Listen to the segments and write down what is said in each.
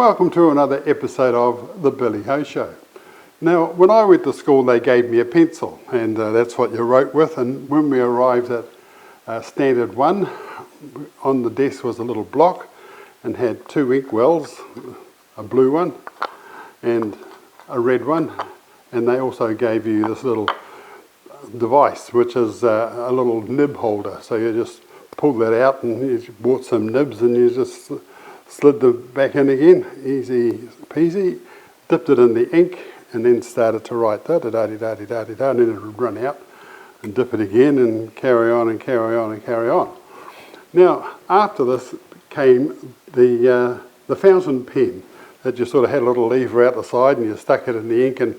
welcome to another episode of The Billy Ho Show. Now, when I went to school, they gave me a pencil, and that's what you wrote with. And when we arrived at Standard 1, on the desk was a little block and had two ink wells, a blue one and a red one. And they also gave you this little device, which is a little nib holder. So you just pull that out and you bought some nibs and you just slid them back in again, easy peasy, dipped it in the ink and then started to write da-da-da-da-da-da-da, and then it would run out and dip it again and carry on and carry on and carry on. Now, after this came the fountain pen that you sort of had a little lever out the side and you stuck it in the ink and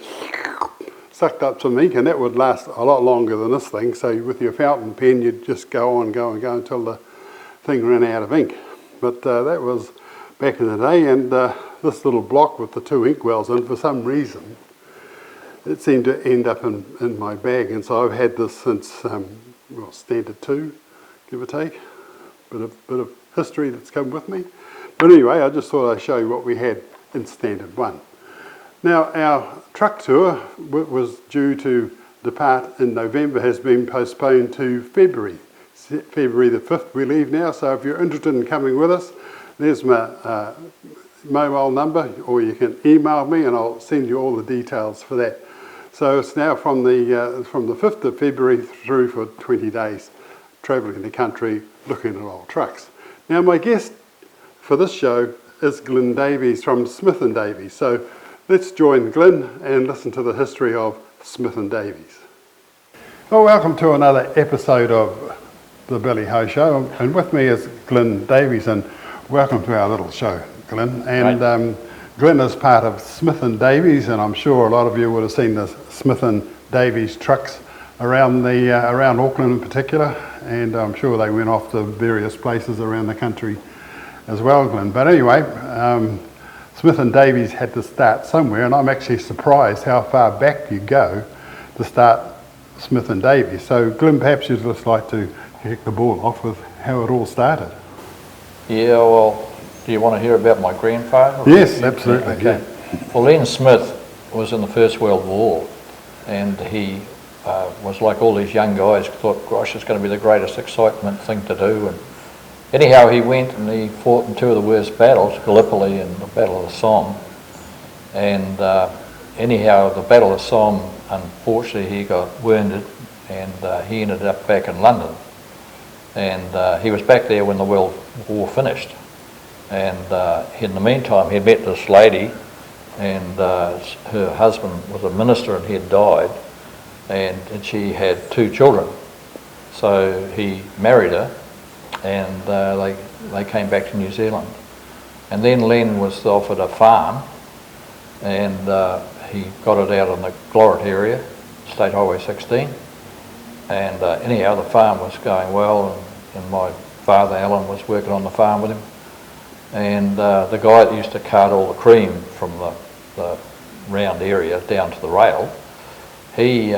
sucked up some ink, and that would last a lot longer than this thing. So with your fountain pen, you'd just go until the thing ran out of ink. But that was back in the day, and this little block with the two ink wells in, for some reason, it seemed to end up in my bag, and so I've had this since Standard 2, give or take. Bit of history that's come with me. But anyway, I just thought I'd show you what we had in Standard 1. Now, our truck tour was due to depart in November, has been postponed to February. February the 5th we leave now, so if you're interested in coming with us, there's my mobile number, or you can email me and I'll send you all the details for that. So it's now from the 5th of February through for 20 days, travelling the country looking at old trucks. Now my guest for this show is Glyn Davies from Smith and Davies. So let's join Glyn and listen to the history of Smith and Davies. Well, welcome to another episode of The Billy Ho Show, and with me is Glyn Davies, and welcome to our little show, Glyn. And Glyn is part of Smith and Davies, and I'm sure a lot of you would have seen the Smith and Davies trucks around Auckland in particular, and I'm sure they went off to various places around the country as well, Glyn. But anyway, Smith and Davies had to start somewhere, and I'm actually surprised how far back you go to start Smith and Davies. So Glyn, perhaps you'd just like to kick the ball off with how it all started. Yeah, well, do you want to hear about my grandfather? Yes, absolutely. Okay. Yeah. Well, Glyn Smith was in the First World War, and he was like all these young guys, thought, gosh, it's going to be the greatest excitement thing to do. And anyhow, he went and he fought in two of the worst battles, Gallipoli and the Battle of the Somme. And anyhow, the Battle of the Somme, unfortunately, he got wounded, and he ended up back in London. And he was back there when the World War finished. And in the meantime, he met this lady, and her husband was a minister and he had died, and she had two children. So he married her, and they came back to New Zealand. And then Len was offered a farm, and he got it out in the Glorit area, State Highway 16. And anyhow, the farm was going well, and my father, Alan, was working on the farm with him. And the guy that used to cart all the cream from the round area down to the rail, he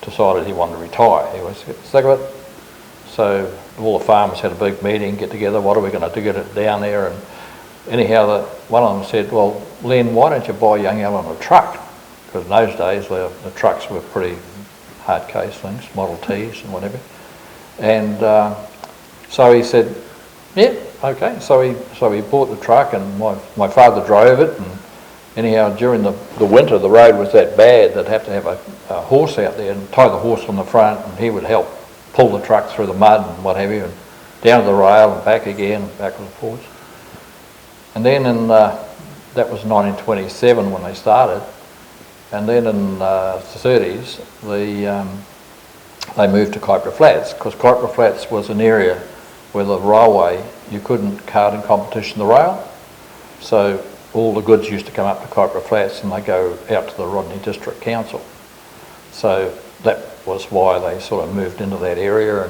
decided he wanted to retire. He was sick of it. So all the farmers had a big meeting, get together, what are we going to do, get it down there? And anyhow, one of them said, well, Len, why don't you buy young Alan a truck? Because in those days, the trucks were pretty hard case things, Model Ts and whatever. And so he said, yeah, okay. So he bought the truck, and my father drove it. And anyhow, during the winter, the road was that bad they'd have to have a horse out there and tie the horse on the front, and he would help pull the truck through the mud and what have you, and down to the rail and back again, backwards and forwards. And then that was 1927 when they started. And then in the 30s, they moved to Kuiper Flats, because Kuiper Flats was an area where the railway, you couldn't cart in competition the rail. So all the goods used to come up to Kuiper Flats and they go out to the Rodney District Council. So that was why they sort of moved into that area.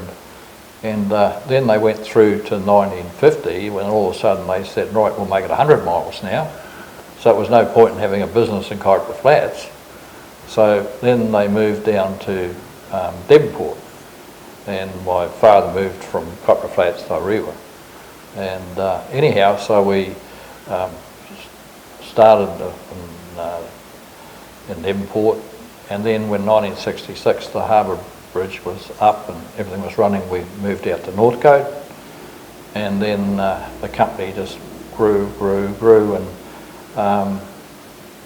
And then they went through to 1950, when all of a sudden they said, right, we'll make it 100 miles now. So it was no point in having a business in Kuiper Flats. So then they moved down to Devonport, and my father moved from Kuiper Flats to Rewa. And anyhow, so we um, started in Devonport, and then when 1966 the harbour bridge was up and everything was running, we moved out to Northcote, and then the company just grew, and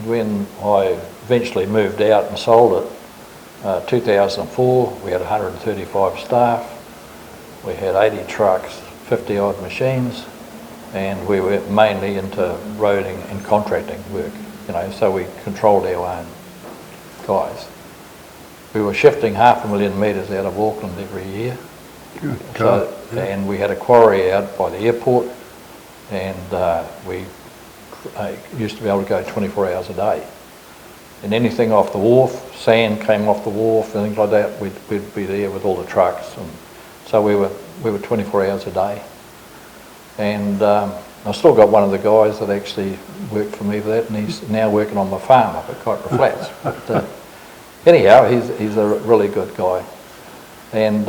when I eventually moved out and sold it, 2004, we had 135 staff, we had 80 trucks, 50 odd machines, and we were mainly into roading and contracting work, so we controlled our own guys. We were shifting 500,000 metres out of Auckland every year. Good So, God. Yeah. and we had a quarry out by the airport, and we used to be able to go 24 hours a day. And anything off the wharf, sand came off the wharf and things like that, we'd be there with all the trucks. And so we were 24 hours a day. And I've still got one of the guys that actually worked for me for that, and he's now working on my farm up at Kuiper Flats. But anyhow, he's a really good guy. And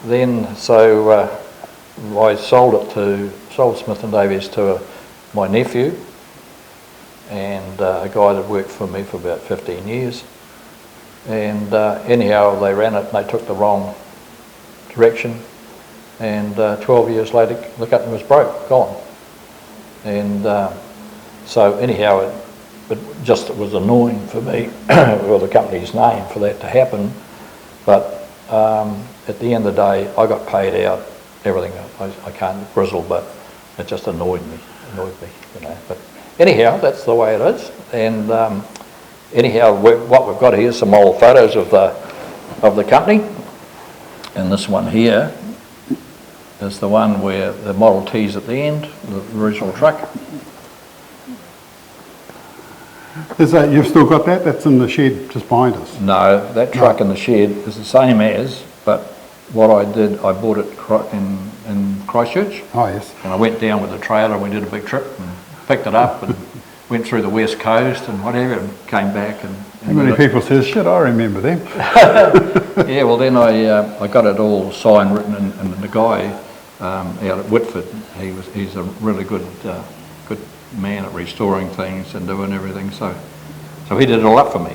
then I sold Smith and Davies to my nephew, and a guy that worked for me for about 15 years. And anyhow, they ran it and they took the wrong direction, and 12 years later the company was broke, gone. And so anyhow, it was annoying for me, well, the company's name, for that to happen. But at the end of the day, I got paid out everything. I can't grizzle, but it just annoyed me. But anyhow, that's the way it is. And anyhow, what we've got here is some old photos of the company, and this one here is the one where the Model T's at the end, the original truck. You've still got that? That's in the shed just behind us. No, that truck in the shed is the same as, but what I did, I bought it in Christchurch. Oh, yes. And I went down with the trailer and we did a big trip and picked it up and went through the west coast and whatever, and came back and How many people says, shit, I remember them. Yeah, well then I got it all signed, written, and the guy out at Whitford, he's a really good man at restoring things and doing everything, so he did it all up for me.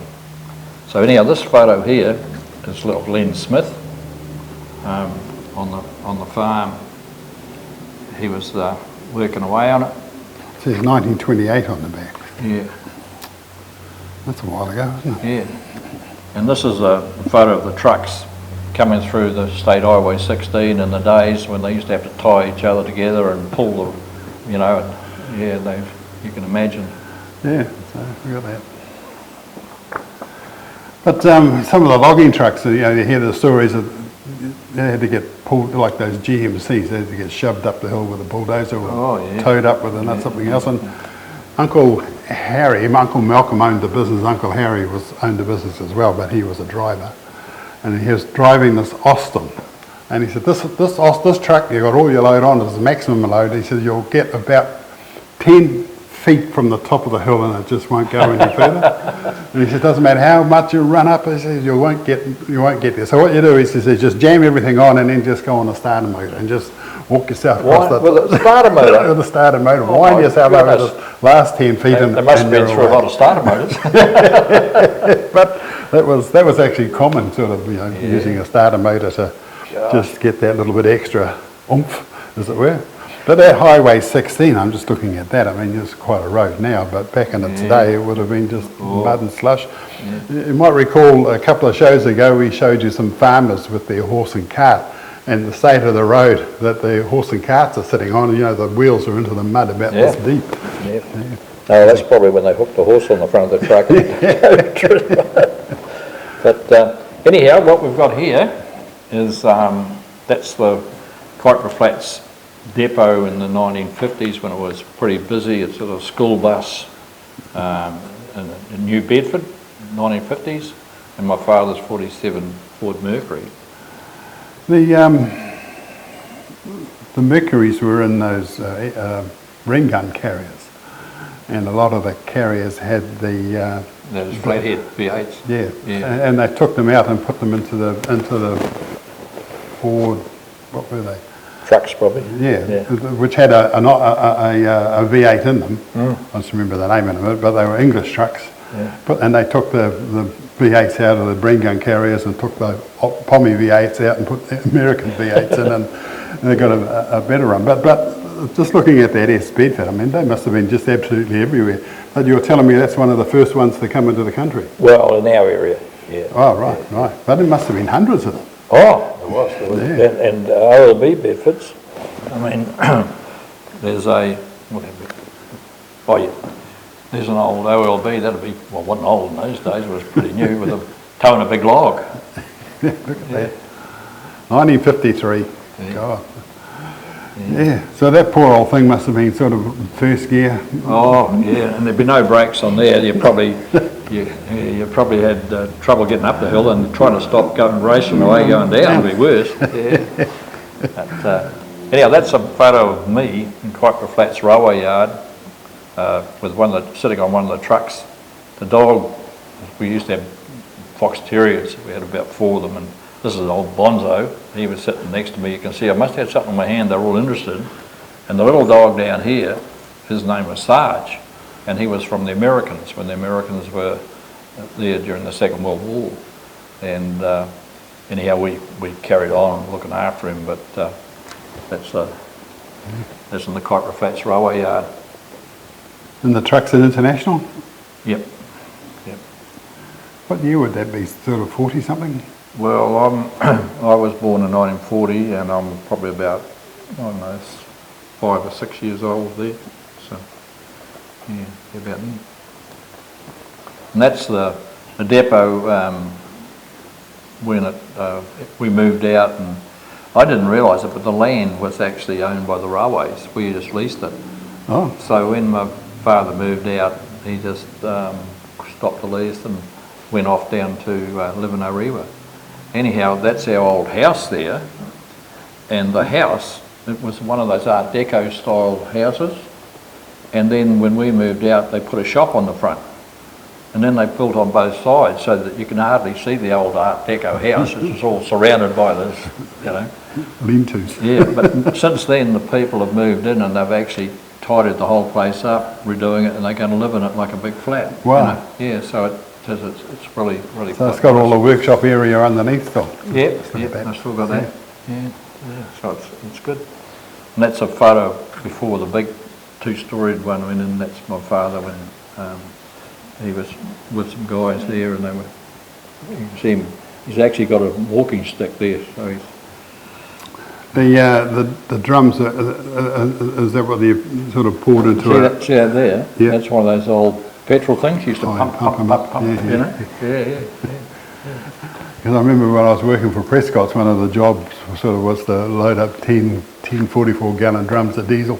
So anyhow, this photo here is little Glyn Smith on the farm. He was working away on it. It says 1928 on the back. Yeah. That's a while ago, isn't it? Yeah. And this is a photo of the trucks coming through the State Highway 16 in the days when they used to have to tie each other together and pull the, and yeah, you can imagine. Yeah, so we got that. But some of the logging trucks, you hear the stories that they had to get pulled, like those GMCs, they had to get shoved up the hill with a bulldozer or towed up with something else. And Uncle Malcolm owned the business. Uncle Harry owned the business as well, but he was a driver. And he was driving this Austin. And he said, this truck, you got all your load on, is the maximum load. He said, you'll get about 10 feet from the top of the hill and it just won't go any further. And he said, doesn't matter how much you run up, he says, you won't get there. So what you do is just jam everything on and then just go on a starter motor and just walk yourself across with a starter motor? With a starter motor. Wind yourself over the last 10 feet. They must have been through a lot of starter motors. But that was actually common, sort of, using a starter motor to just get that little bit extra oomph, as it were. But that Highway 16, I'm just looking at that, I mean, it's quite a road now, but back in its day, it would have been just mud and slush. Yeah. You might recall a couple of shows ago, we showed you some farmers with their horse and cart, and the state of the road that the horse and carts are sitting on, the wheels are into the mud about this deep. Yeah. No, that's probably when they hooked the horse on the front of the truck. But anyhow, what we've got here is that's the Kuiper Flats depot in the 1950s when it was pretty busy. It's sort of school bus in New Bedford, 1950s, and my father's 47 Ford Mercury. The Mercuries were in those ring gun carriers, and a lot of the carriers had those flathead V8s. Yeah, and they took them out and put them into the Ford. What were they? trucks probably. Yeah, which had a V8 in them. I just remember the name in them, but they were English trucks. Yeah. And they took the V8s out of the Breen gun carriers and took the Pommy V8s out and put the American V8s in, and they got a better run. But just looking at that S Bedford, I mean, they must have been just absolutely everywhere. But you were telling me that's one of the first ones to come into the country. Well, in our area, yeah. Oh, right, right. But there must have been hundreds of them. Oh, there was. Yeah. And OLB Bedfords, I mean, there's a, there's an old OLB, that'd be, well, wasn't old in those days, it was pretty new, with a towing a big log. Look at that. 1953. Yeah. God. Yeah, so that poor old thing must have been sort of first gear. Oh, yeah, and there'd be no brakes on there. You probably had trouble getting up the hill, and trying to stop going racing away going down would be worse. Yeah. But, anyhow, that's a photo of me in Kuiper Flats Railway Yard with sitting on one of the trucks. The dog, we used to have fox terriers. We had about 4 of them, and this is an old Bonzo. He was sitting next to me. You can see I must have something in my hand. They're all interested. And the little dog down here, his name was Sarge, and he was from the Americans when the Americans were there during the Second World War. And anyhow, we carried on looking after him. But that's in the Kuiper Flats Railway Yard. And the truck's an International? Yep. What year would that be? Sort of 40 something? Well, I was born in 1940, and I'm probably about, I don't know, 5 or 6 years old there. So, yeah, about then. And that's the depot when we moved out, and I didn't realise it, but the land was actually owned by the railways. We just leased it. Oh. So when my father moved out, he just stopped the lease and went off down to live in Orewa. Anyhow, that's our old house there, and the house, it was one of those Art Deco style houses, and then when we moved out they put a shop on the front, and then they built on both sides so that you can hardly see the old Art Deco house. It was all surrounded by this, lean-tos. Yeah, but since then the people have moved in and they've actually tidied the whole place up, redoing it, and they're going to live in it like a big flat. Wow. Yeah, so it's really So it's got all the workshop area underneath still? Yeah, I've still got that. Yeah. So it's good. And that's a photo before the big 2-storied one went in. That's my father when he was with some guys there, and they were, you can see him, he's actually got a walking stick there, so he's... The drums, is that what they sort of poured into it? See that there? Yeah. That's one of those old petrol things used to pump, yeah. you know? Yeah. Because I remember when I was working for Prescott's, one of the jobs was to load up 10 44-gallon drums of diesel.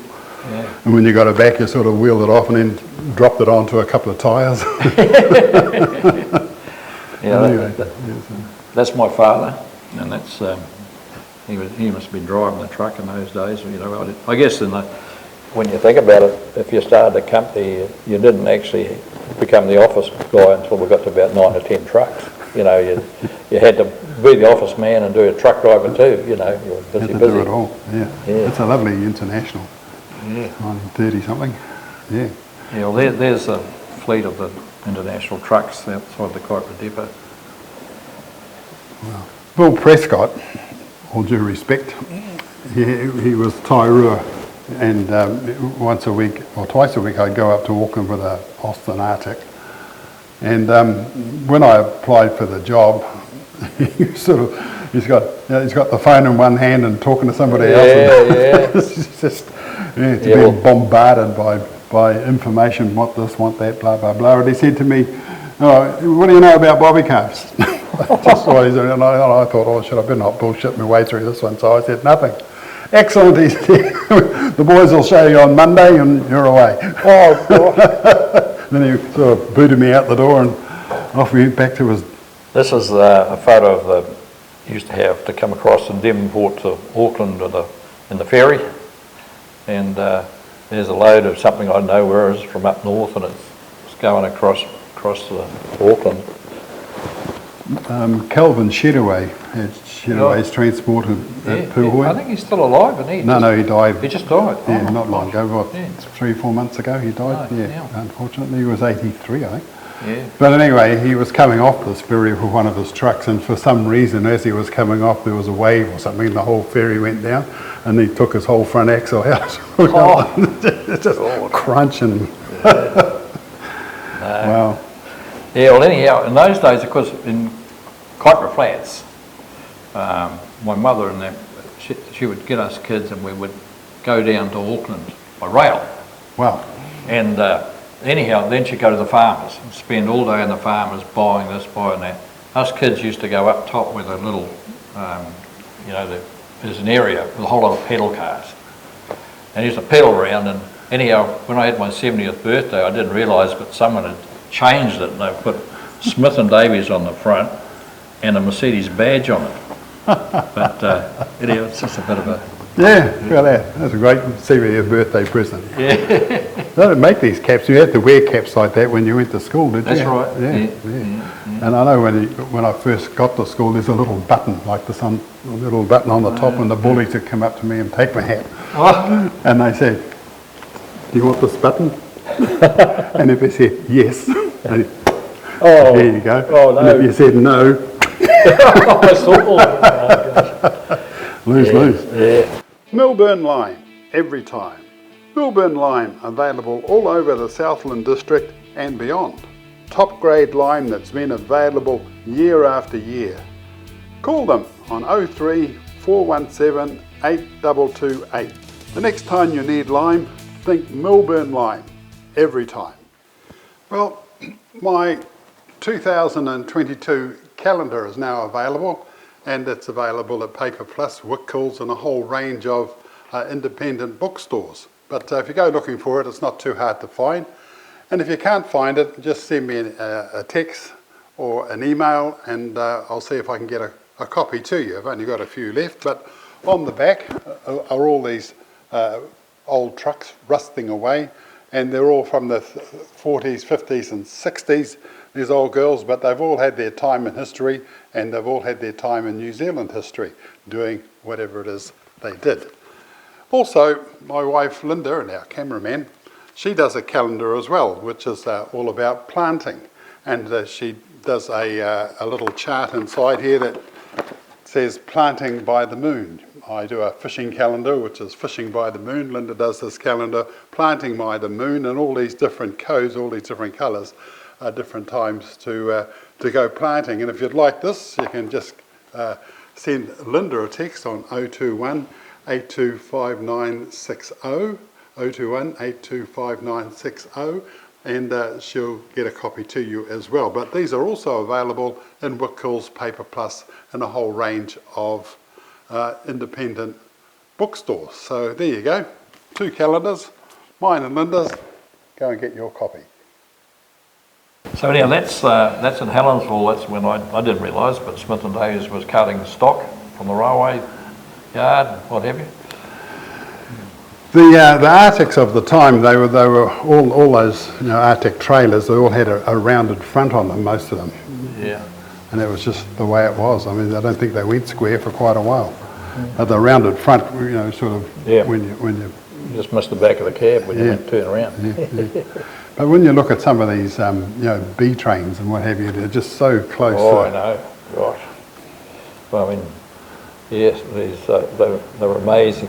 Yeah. And when you got it back, you sort of wheeled it off and then dropped it onto a couple of tyres. Yeah, anyway, that's my father, and that's he must have been driving the truck in those days. I guess when you think about it, if you started a company, you didn't actually become the office guy until we got to about 9 or 10 trucks. You had to be the office man and do a truck driver too. You were busy. Do it all. Yeah. It's a lovely International. Yeah. 1930 something. Yeah. Yeah. Well, there's a fleet of the International trucks outside the Kuiper depot. Wow. Bill Prescott, all due respect, he was Tairua, and once a week or twice a week I'd go up to Auckland with a Austin Arctic, and when I applied for the job, he's got the phone in one hand and talking to somebody else. It's just being bombarded by information, want this, want that, blah blah blah. And he said to me, "Oh, what do you know about bobby calves?" Just what he said, and I thought, oh, should I better not bullshit my way through this one? So I said nothing. Excellent, he said. The boys will show you on Monday, and you're away. Oh God! Then he sort of booted me out the door, and off we went back to his. This is a photo of the used to have to come across from Devonport to Auckland in the ferry, and there's a load of something I don't know where it is from up north, and it's going across to Auckland. Calvin Shedaway had Shedaway's transport at Puhoi. I think he's still alive, isn't he? No, he died. He just died? Yeah, Oh, not long gosh. ago, what, Yeah. 3 or 4 months ago he died? Right, Yeah, unfortunately he was 83, I think. Yeah. But anyway, he was coming off this ferry with one of his trucks, and for some reason, as he was coming off, there was a wave or something, and the whole ferry went down, and he took his whole front axle out. It's just crunching. Wow. Yeah, well, anyhow, in those days, of course, in Kuiper Flats, my mother and them, she would get us kids, and we would go down to Auckland by rail. Wow. And anyhow, then she'd go to the farmers and spend all day in the farmers buying this, buying that. Us kids used to go up top with a little, there's an area with a whole lot of pedal cars. And used to pedal around, and anyhow, when I had my 70th birthday, I didn't realise, but someone had changed it, and they put Smith and Davies on the front and a Mercedes badge on it. But anyhow, it's just a bit of a... Yeah, well, that's a great 70th birthday present. Yeah. They don't make these caps. You had to wear caps like that when you went to school, did you? That's right. Yeah. And I know when I first got to school, there's a little button, like the a little button on the top, and the bullies would come up to me and take my hat. Oh. And they said, "Do you want this button?" And if I said yes, there you go. Oh, no. And if you said no, lose. Yeah. Milburn Lime, every time. Milburn Lime, available all over the Southland District and beyond. Top grade lime that's been available year after year. Call them on 03 417 8228. The next time you need lime, think Milburn Lime, every time. Well, my 2022 calendar is now available, and it's available at Paper Plus, Wickles, and a whole range of independent bookstores. But if you go looking for it, it's not too hard to find. And if you can't find it, just send me a text or an email, and I'll see if I can get a copy to you. I've only got a few left, but on the back are all these old trucks rusting away, and they're all from the 40s, 50s and 60s, these old girls, but they've all had their time in history, and they've all had their time in New Zealand history, doing whatever it is they did. Also, my wife Linda, and our cameraman, she does a calendar as well, which is all about planting, and she does a little chart inside here that says planting by the moon. I do a fishing calendar, which is fishing by the moon. Linda does this calendar, planting by the moon, and all these different codes, all these different colours, different times to go planting. And if you'd like this, you can just send Linda a text on 021 825960, 021 825960, and she'll get a copy to you as well. But these are also available in Wickles, Paper Plus, and a whole range of independent bookstores. So there you go, 2 calendars, mine and Linda's. Go and get your copy. So anyhow, that's in Helensville. That's when I didn't realise, but Smith and Davies was cutting stock from the railway yard, what have you. The Arctics of the time, they were all those Arctic trailers. They all had a rounded front on them, most of them. Yeah. And it was just the way it was. I mean, I don't think they went square for quite a while. But the rounded front, sort of when you You just missed the back of the cab when you turn around. But when you look at some of these, B trains and what have you, they're just so close. Oh, I know. Gosh. Well, I mean, yes, these they're amazing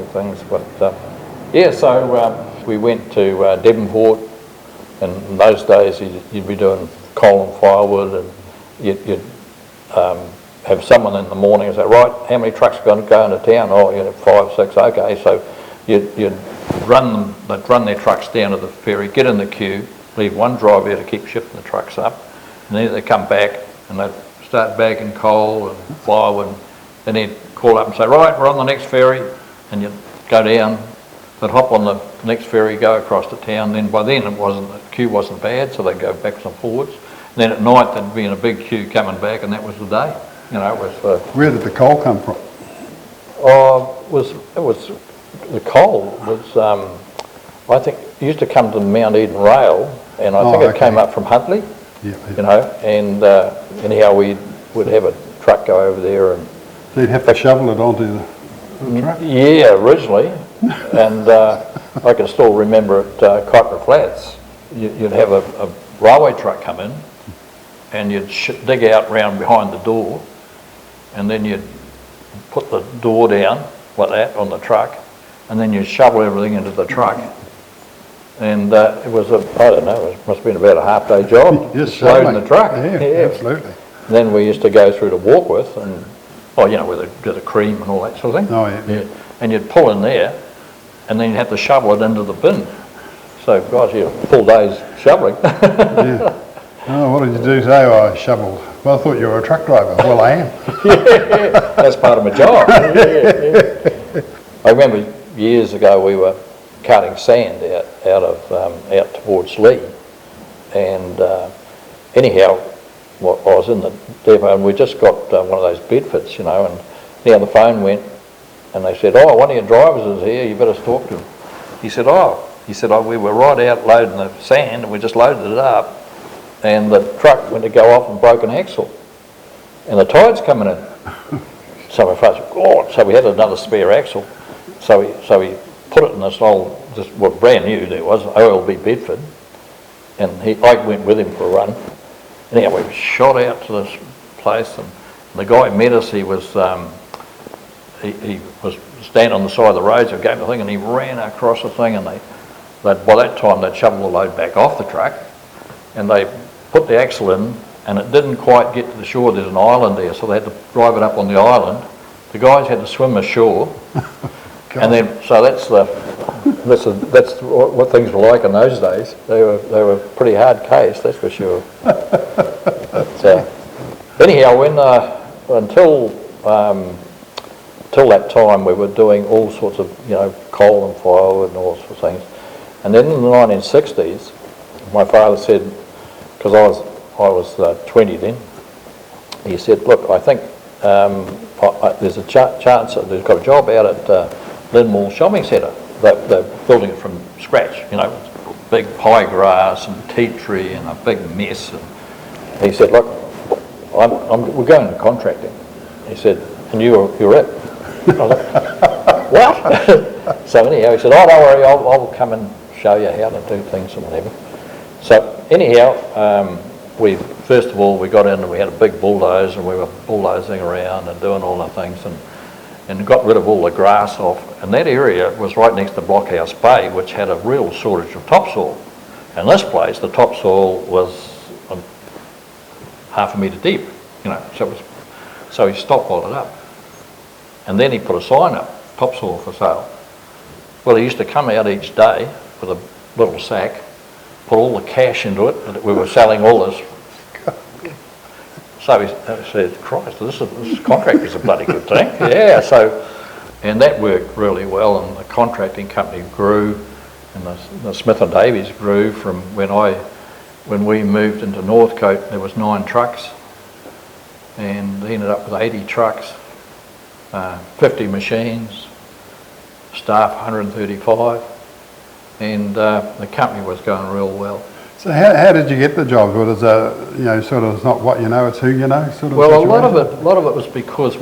things. But so we went to Devonport, and in those days you'd be doing coal and firewood, and you'd have someone in the morning and say, right, how many trucks are going to go into town? Oh, 5, 6, okay. So you'd they'd run their trucks down to the ferry, get in the queue, leave one driver there to keep shifting the trucks up, and then they'd come back and they'd start bagging coal and firewood, and they'd call up and say, right, we're on the next ferry, and you'd go down, they'd hop on the next ferry, go across to town. Then by then the queue wasn't bad, so they'd go backwards and forwards. And then at night they'd be in a big queue coming back, and that was the day. It was. Where did the coal come from? It was the coal was. I think it used to come to the Mount Eden Rail, and I think it came up from Huntly. you know, and anyhow we would have a truck go over there and... So you'd have to shovel it onto the truck? Yeah, originally, and I can still remember at Cochrane Flats, you'd have a railway truck come in and you'd dig out round behind the door, and then you'd put the door down like that on the truck, and then you'd shovel everything into the truck. And it was I don't know, it must have been about a half-day job, Just loading the truck. Yeah, absolutely. Then we used to go through to Warkworth, and, oh, you know, where they do the cream and all that sort of thing. Oh, yeah. And you'd pull in there, and then you'd have to shovel it into the bin. So, gosh, yeah, full day's shoveling. Yeah. Oh, what did you do today? Oh, I shoveled. Well, I thought you were a truck driver. Well, I am. Yeah, that's part of my job. Yeah. I remember years ago we were carting sand out towards Lee, and anyhow, I was in the depot and we just got one of those Bedfords, you know, and now the phone went and they said, oh, one of your drivers is here, you better talk to him. He said, we were right out loading the sand and we just loaded it up, and the truck went to go off and broke an axle, and the tide's coming in. So my father said, oh, so we had another spare axle. So we put it in this old, brand new there was, OLB Bedford, and I went with him for a run. Anyhow, we shot out to this place, and the guy met us. He was he was standing on the side of the road, so he gave the thing, and he ran across the thing, and by that time they'd shoveled the load back off the truck, and they put the axle in, and it didn't quite get to the shore. There's an island there, so they had to drive it up on the island. The guys had to swim ashore, and then so that's what things were like in those days. They were pretty hard case, that's for sure. But, anyhow, until that time we were doing all sorts of, you know, coal and firewood and all sorts of things. And then in the 1960s, my father said, because I was 20 then, he said, look, I think there's a chance that there's got a job out at Lynmore Shopping Centre. They're building it from scratch, you know, big high grass and tea tree and a big mess. And he said, look, we're going to contracting. He said, and you're it. I was like, what? So anyhow, he said, oh, don't worry, I'll come and show you how to do things and whatever. So anyhow, first of all we got in and we had a big bulldozer, and we were bulldozing around and doing all the things, and got rid of all the grass off. And that area was right next to Blockhouse Bay, which had a real shortage of topsoil. And this place, the topsoil was half a metre deep, you know, so he stockpiled it up. And then he put a sign up, topsoil for sale. Well, he used to come out each day with a little sack, put all the cash into it, and we were selling all this. So he said, Christ, this contract is a bloody good thing. Yeah, and that worked really well, and the contracting company grew, and the Smith and Davies grew from when we moved into Northcote. There was 9 trucks, and they ended up with 80 trucks, 50 machines, staff 135, and the company was going real well. So how did you get the job? Was it, you know, sort of, it's not what you know, it's who you know, sort of? Well, situation? a lot of it was because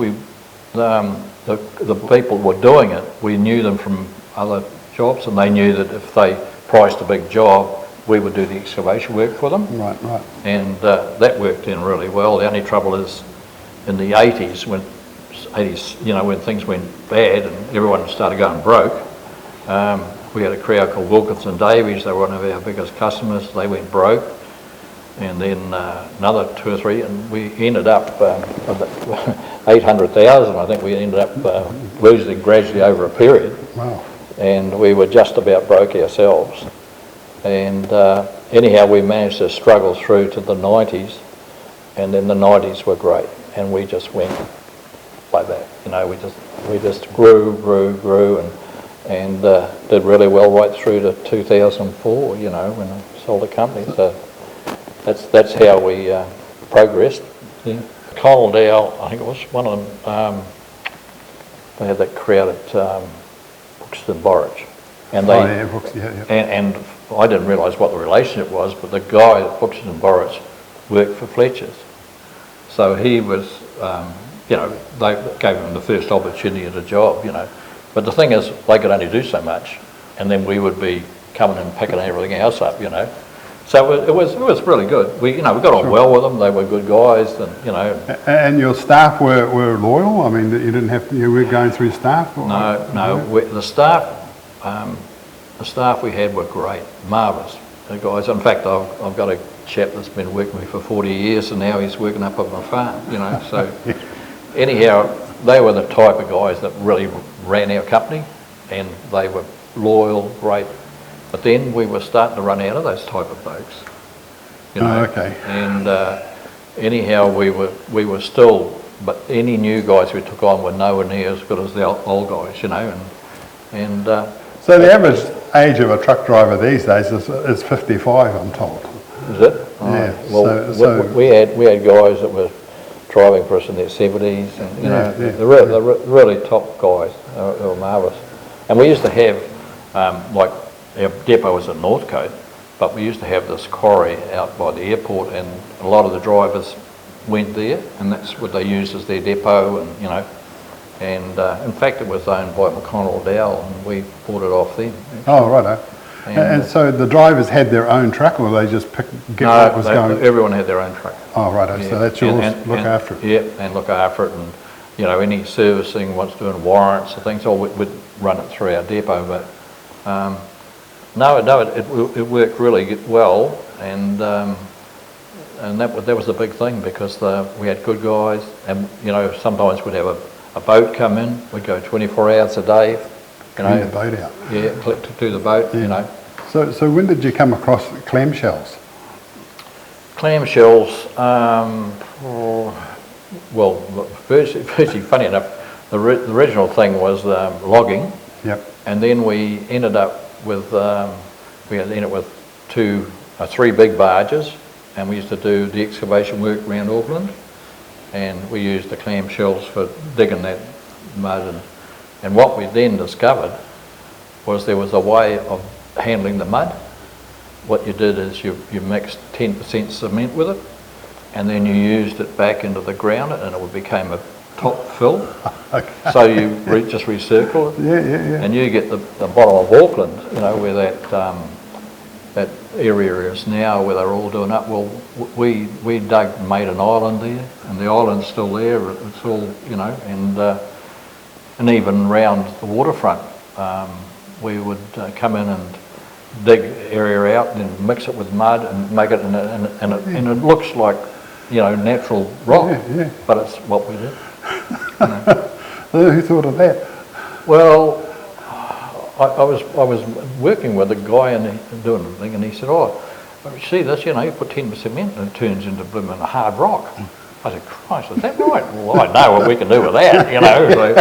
the people were doing it. We knew them from other jobs, and they knew that if they priced a big job, we would do the excavation work for them. Right. And that worked in really well. The only trouble is in the 80s, you know, when things went bad and everyone started going broke. We had a crowd called Smith and Davies. They were one of our biggest customers. They went broke, and then another 2 or 3, and we ended up 800,000. I think we ended up losing gradually over a period. Wow. And we were just about broke ourselves. And anyhow, we managed to struggle through to the 90s, and then the 90s were great, and we just went like that. You know, we just grew, and did really well right through to 2004, you know, when I sold the company. So that's how we progressed. Yeah. Colindale, I think it was one of them, they had that crowd at Buxton Borage. And Brooks, yeah. And I didn't realise what the relationship was, but the guy at Buxton Borage worked for Fletcher's. So he was, you know, they gave him the first opportunity at a job, you know. But the thing is, they could only do so much, and then we would be coming and picking everything else up, you know. So it was really good. We got on well with them. They were good guys, and you know. And your staff were loyal. I mean, you didn't have to. You were going through staff. Or The staff we had were great, marvellous. The guys. In fact, I've got a chap that's been working with me for 40 years, and now he's working up at my farm. You know. So anyhow, they were the type of guys that really ran our company, and they were loyal, great. But then we were starting to run out of those type of folks. You know? Oh, okay. And anyhow, we were still, but any new guys we took on were nowhere near as good as the old guys, you know. And so the average age of a truck driver these days is 55, I'm told. Is it? Yeah. Well, so we had guys that were driving for us in their 70s, and you know, they're really top guys. They were marvellous. And we used to have like. Our depot was at Northcote, but we used to have this quarry out by the airport, and a lot of the drivers went there, and that's what they used as their depot, and you know. And in fact, it was owned by McConnell Dowell, and we bought it off them. Oh, right. And so the drivers had their own truck, or they just get what was going? Everyone had their own truck. Oh, right. Yeah. So that's yours. Look after it. Yeah, and look after it, and you know, any servicing, what's doing warrants and things, we'd run it through our depot, but. No, it worked really well, and that was the big thing, because we had good guys, and you know, sometimes we'd have a boat come in. We'd go 24 hours a day, you know. Clean the boat out. Yeah, to do the boat, you know. So when did you come across clamshells? Clamshells, well, firstly, funny enough, the original thing was logging. Yep. And then we ended up with three big barges, and we used to do the excavation work around Auckland, and we used the clamshells for digging that mud. And what we then discovered was there was a way of handling the mud. What you did is you mixed 10% cement with it, and then you used it back into the ground, and it became a top fill. Okay. So you just recircle it. Yeah. And you get the bottom of Auckland, you know, where that area is now, where they're all doing up. Well, we made an island there, and the island's still there. It's all, you know, and even around the waterfront, we would come in and dig area out, and then mix it with mud and make it, and it looks like, you know, natural rock, but it's what we did. You know. Who thought of that? Well, I was working with a guy and doing the thing, and he said, "Oh, see this? You know, you put 10% cement and it turns into blooming hard rock." I said, "Christ, is that right?" Well, I know what we can do with that, you know. So,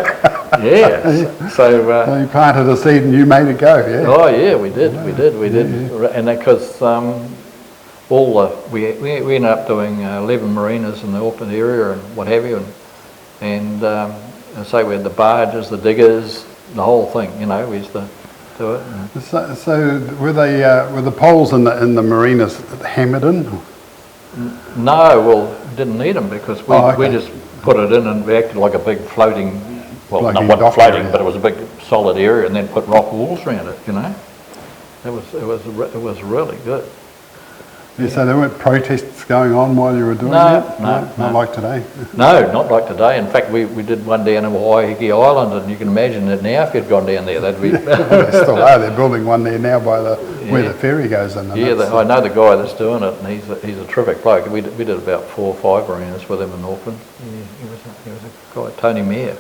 yeah. So you planted a seed and you made it go. Yeah. Oh yeah, we did, and that because we ended up doing 11 marinas in the Auckland area and what have you, and say we had the barges, the diggers, the whole thing. You know, we used to do it. So were the poles in the marinas hammered in? No, well, didn't need them because we just put it in, and we acted like a big floating. Well, not floating, but it was a big solid area, and then put rock walls around it. You know, it was really good. Yeah, so there weren't protests going on while you were doing that? No, not like today. No, not like today. In fact, we did one down in Waiheke Island, and you can imagine that now if you'd gone down there, that'd be... They still are. They're building one there now by where the ferry goes in. Yeah, I know the guy that's doing it, and he's a terrific bloke. We did about 4 or 5 marinas with him in Auckland. He was a guy, Tony Mayer.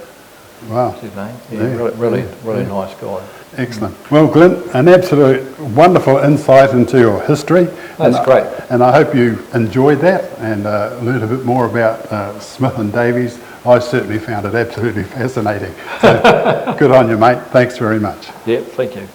Wow. That's his name. Yeah, really nice guy. Excellent. Well, Glyn, an absolute wonderful insight into your history. That's great. And I hope you enjoyed that and learned a bit more about Smith and Davies. I certainly found it absolutely fascinating. So good on you, mate. Thanks very much. Yeah, thank you.